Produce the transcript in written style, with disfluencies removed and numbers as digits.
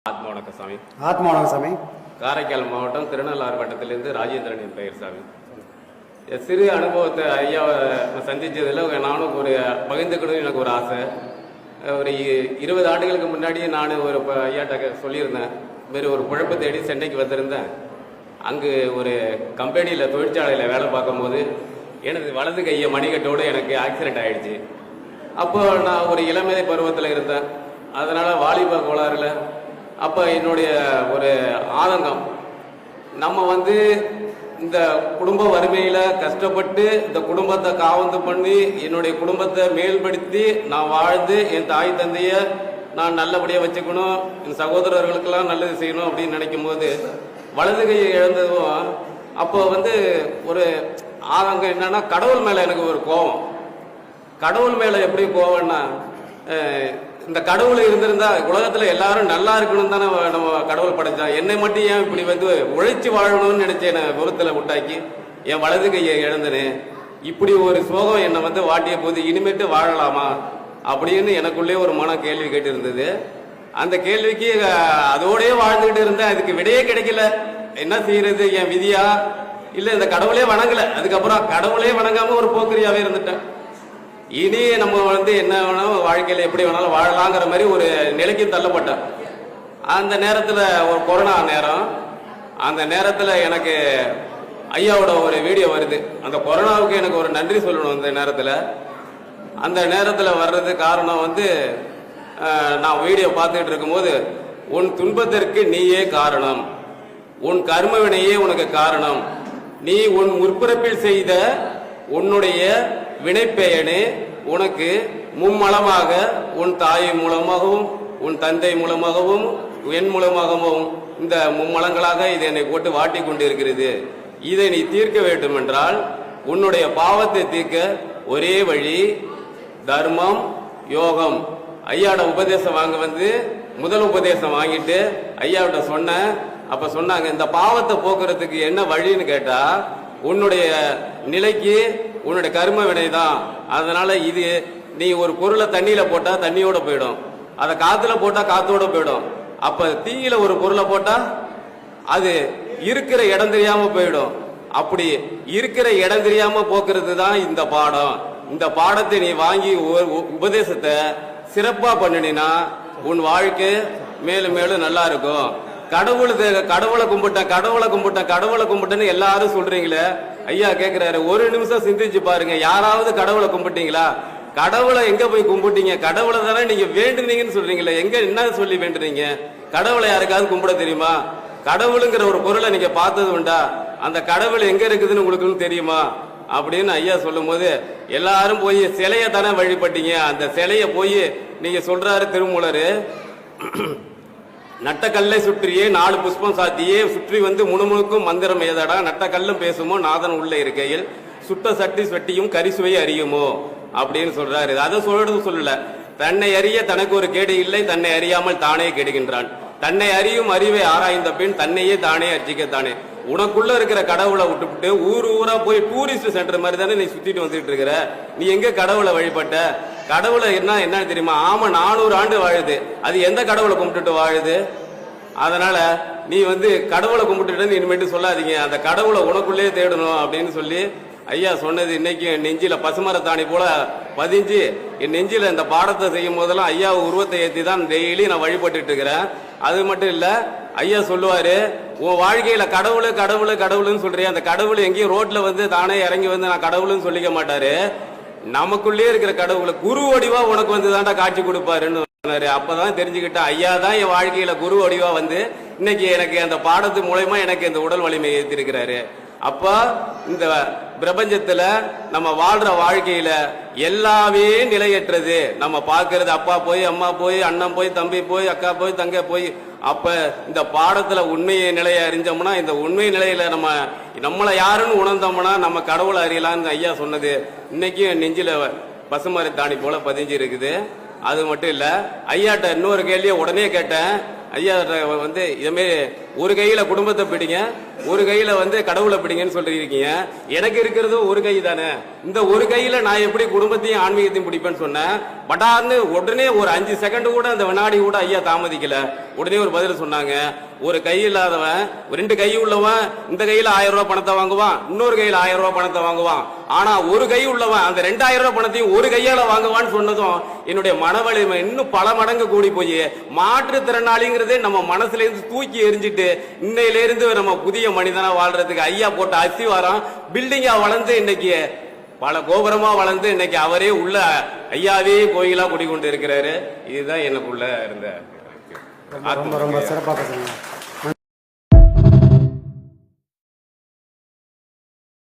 ஆத்மா வணக்கம் சாமி. ஆத்மா வணக்கம் சாமி. காரைக்கால் மாவட்டம் திருநள்ளாறு வட்டத்திலிருந்து ராஜேந்திரன் என் பெயர் சாமி. சிறு அனுபவத்தை ஐயாவை சந்தித்ததில் நானும் ஒரு பகிர்ந்துக்கணும் எனக்கு ஒரு ஆசை. ஒரு 20 ஆண்டுகளுக்கு முன்னாடி நான் ஒரு ஐயாட்ட சொல்லியிருந்தேன், வேறு ஒரு குழப்ப தேடி சென்னைக்கு வந்திருந்தேன். அங்கு ஒரு கம்பெனியில் தொழிற்சாலையில் வேலை பார்க்கும்போது எனது வலது கையை மணிக்கட்டோடு எனக்கு ஆக்சிடென்ட் ஆகிடுச்சு. அப்போ நான் ஒரு இளமை பருவத்தில் இருந்தேன். அதனால் வாலிப கோளாறுல அப்போ என்னுடைய ஒரு ஆதங்கம், நம்ம இந்த குடும்ப வறுமையில் கஷ்டப்பட்டு இந்த குடும்பத்தை காவந்து பண்ணி என்னுடைய குடும்பத்தை மேல்படுத்தி நான் வாழ்ந்து என் தாய் தந்தையை நான் நல்லபடியாக வச்சுக்கணும், என் சகோதரர்களுக்கெல்லாம் நல்லது செய்யணும் அப்படின்னு நினைக்கும் போது வலது கையை இழந்ததும் அப்போ ஒரு ஆதங்கம் என்னன்னா, கடவுள் மேலே எனக்கு ஒரு கோபம். கடவுள் மேலே எப்படி கோவம்னா, இந்த கடவுள் இருந்திருந்தா உலகத்துல எல்லாரும் நல்லா இருக்கணும் தானே நம்ம கடவுள் படைச்சான், என்னை மட்டும் ஏன் இப்படி உழைச்சி வாழணும்னு நினைச்சேன். பொருத்துல உண்டாக்கி என் வலது கையை இழந்தனேன். இப்படி ஒரு சோகம் என்னை வாட்டிய போது இனிமேட்டு வாழலாமா அப்படின்னு எனக்குள்ளே ஒரு மன கேள்வி கேட்டு இருந்தது. அந்த கேள்விக்கு அதோடய வாழ்ந்துகிட்டு இருந்தேன். அதுக்கு விடையே கிடைக்கல. என்ன செய்யறது, என் விதியா இல்ல இந்த கடவுளே வணங்கல. அதுக்கப்புறம் கடவுளே வணங்காம ஒரு போக்கிரியாவே இருந்துட்டேன். இனி நம்ம என்ன வேணாலும் வாழ்க்கையில் எப்படி வேணாலும் வாழலாங்கிற மாதிரி ஒரு நிலைக்கு தள்ளப்பட்டேன். அந்த நேரத்தில் ஒரு கொரோனா நேரம், அந்த நேரத்தில் எனக்கு ஐயாவோட ஒரு வீடியோ வருது. அந்த கொரோனாவுக்கு எனக்கு ஒரு நன்றி சொல்லணும். அந்த நேரத்தில் வர்றது காரணம் நான் வீடியோ பார்த்துக்கிட்டு இருக்கும்போது, உன் துன்பத்திற்கு நீயே காரணம், உன் கர்ம வினையே உனக்கு காரணம், நீ உன் முற்பிறப்பில் செய்த உன்னுடைய வினைப்பெயனே உனக்கு மும்மலமாக உன் தாய் மூலமாகவும் உன் தந்தை மூலமாகவும் என் மூலமாகவும் இந்த மும்மலங்களாக இது என்னை போட்டு வாட்டி கொண்டு இருக்கிறது. இதை நீ தீர்க்க வேண்டும் என்றால் உன்னுடைய பாவத்தை தீர்க்க ஒரே வழி தர்மம், யோகம். ஐயாவோட உபதேசம் வாங்க முதல் உபதேசம் வாங்கிட்டு ஐயாவிட்ட சொன்னேன். அப்ப சொன்னாங்க, இந்த பாவத்தை போக்குறதுக்கு என்ன வழின்னு கேட்டா, உன்னுடைய நிலைக்கு உன்னுடைய கர்ம வினைதான். அதனால இது நீ ஒரு பொருளை தண்ணியில போட்டா தண்ணியோட போயிடும், அதை காத்துல போட்டா காத்தோட போயிடும். அப்ப தீயில ஒரு பொருளை போட்டா அது இருக்கிற இடம் தெரியாம போயிடும். அப்படி இருக்கிற இடம் தெரியாம போக்குறது தான் இந்த பாடம். இந்த பாடத்தை நீ வாங்கி உபதேசத்தை சிறப்பா பண்ணினா உன் வாழ்க்கை மேலும் மேலும் நல்லா இருக்கும். கடவுளை கும்பிட்டேன்னு எல்லாரும் சொல்றீங்களே. ஐயா கேக்குறாரு, ஒரு நிமிஷம் சிந்திச்சு பாருங்க, யாராவது கடவுளை கும்பிட்டீங்களா? கடவுளை எங்க போய் கும்பிட்டீங்க? கடவுளை தானே நீங்க வேண்டுனீங்கன்னு சொல்றீங்களே, எங்க என்ன சொல்லி வேண்டுனீங்க? கடவுளை யாருக்காவது கும்பிட தெரியுமா? கடவுளுங்கிற ஒரு பொருளை நீங்க பார்த்தது உண்டா? அந்த கடவுள் எங்க இருக்குதுன்னு உங்களுக்கு தெரியுமா அப்படின்னு ஐயா சொல்லும் போது, எல்லாரும் போய் சிலைய தானே வழிபட்டீங்க. அந்த சிலைய போய் நீங்க சொல்றாரு திருமூலரு, நட்டக்கல்லை சுற்றியே 4 புஷ்பம் சாத்தியே சுற்றி முணுமுணுக்கும் மந்திரம் ஏதடா, நட்டக்கல்லும் பேசுமோ நாதன் உள்ள இருக்கையில் சுட்ட சட்டி வெட்டியும் கரிசுவை அறியுமோ அப்படின்னு சொல்றாரு. அதை சொல்றது சொல்லல, தன்னை அறிய தனக்கு ஒரு கேடு இல்லை, தன்னை அறியாமல் தானே கெடுகின்றான். தன்னை அறியும் அறிவை ஆராய்ந்த பின் தன்னையே தானே அர்ச்சிக்கத்தானே. உனக்குள்ள இருக்கிற கடவுளை விட்டுவிட்டு ஊர் ஊரா போய் டூரிஸ்ட் சென்டர் மாதிரி தானே நீ சுத்திட்டு வந்துட்டு இருக்கிற. நீ எங்க கடவுளை வழிபட்ட? கடவுளை என்ன தெரியுமா? ஆமா, 400 ஆண்டு வாழுது. அது எந்த கடவுளை கும்பிட்டுட்டு வாழுது? அதனால நீ கடவுளை கும்பிட்டுட்டு இனிமேட்டு சொல்லாதீங்க, அந்த கடவுளை உனக்குள்ளே தேடணும் அப்படின்னு சொல்லி ஐயா சொன்னது இன்னைக்கு என் நெஞ்சில பசுமரத்தாணி போல பதிஞ்சு, என் நெஞ்சில இந்த பாடத்தை செய்யும் போதெல்லாம் ஐயா உருவத்தை ஏற்றி தான் டெய்லி நான் வழிபட்டுட்டு இருக்கிறேன். அது மட்டும் இல்ல, ஐயா சொல்லுவாரு, உன் வாழ்க்கையில கடவுளு கடவுளு கடவுளுன்னு சொல்றிய, அந்த கடவுள் எங்கேயும் ரோட்ல தானே இறங்கி நான் கடவுள்னு சொல்லிக்க மாட்டாரு. நமக்குள்ளே இருக்கிற கடவுளை குரு வடிவா உனக்கு தாண்டா காட்சி கொடுப்பாருன்னு சொன்னாரு. அப்பதான் தெரிஞ்சுக்கிட்டேன், ஐயா தான் என் வாழ்க்கையில குரு வடிவா இன்னைக்கு எனக்கு அந்த பாடத்து மூலமா எனக்கு இந்த உடல் வலிமை ஏற்றிருக்கிறாரு. அப்ப இந்த பிரபஞ்சத்துல நம்ம வாழ்ற வாழ்க்கையில எல்லாமே நிலையற்றது. நம்ம பார்க்கறது அப்பா போய் அம்மா போய் அண்ணன் போய் தம்பி போய் அக்கா போய் தங்க போய். அப்ப இந்த பாடத்துல உண்மையை நிலையை அறிஞ்சோம்னா, இந்த உண்மை நிலையில நம்மளை யாருன்னு உணர்ந்தோம்னா நம்ம கடவுளை அறியலான்னு ஐயா சொன்னது இன்னைக்கு நெஞ்சில பசுமரத்தாணி போல பதிஞ்சு இருக்குது. அது மட்டும் இல்ல, ஐயாட்ட இன்னொரு கேள்வியை உடனே கேட்டேன். ஐயா வந்து இதுமாரி ஒரு கையில குடும்பத்தை பிடிங்க, ஒரு கையில வந்து கடவுளை பிடிங்கன்னு சொல்லியிருக்கீங்க. எனக்கு இருக்கிறது ஒரு கை தானே, இந்த ஒரு கையில நான் எப்படி குடும்பத்தையும் ஆன்மீகத்தையும் பிடிப்பேன்னு சொன்னேன். பட்டார்னு உடனே ஒரு 5 செகண்ட் கூட அந்த வினாடி கூட ஐயா தாமதிக்கல. உடனே ஒரு பதில் சொன்னாங்க. ஒரு கை இல்லாதவன் 2 கை உள்ளவன் இந்த கையில 1000 ரூபாய் பணத்தை வாங்குவான், இன்னொரு கையில 1000 ரூபாய் பணத்தை வாங்குவான். ஆனா ஒரு கை உள்ளவன் அந்த 2000 ரூபாய் பணத்தையும் ஒரு கையால வாங்குவான்னு சொன்னதும் என்னுடைய மனவலிமை இன்னும் பல மடங்கு கூடி போய் மாற்றுத்திறனாளிங்கிறதே நம்ம மனசுல இருந்து தூக்கி எரிஞ்சிட்டு இன்னையில இருந்து நம்ம புதிய மனிதனா வாழ்றதுக்கு ஐயா போட்ட அஸ்திவாரம் பில்டிங்கா வளர்ந்து இன்னைக்கு பல கோபுரமா வளர்ந்து இன்னைக்கு அவரே உள்ள ஐயாவே கோயிலா குடிக்கொண்டு இருக்கிறாரு. இதுதான் எனக்குள்ள இருந்த ரொம்ப ரொம்ப சிறப்பாக சொன்னீங்க.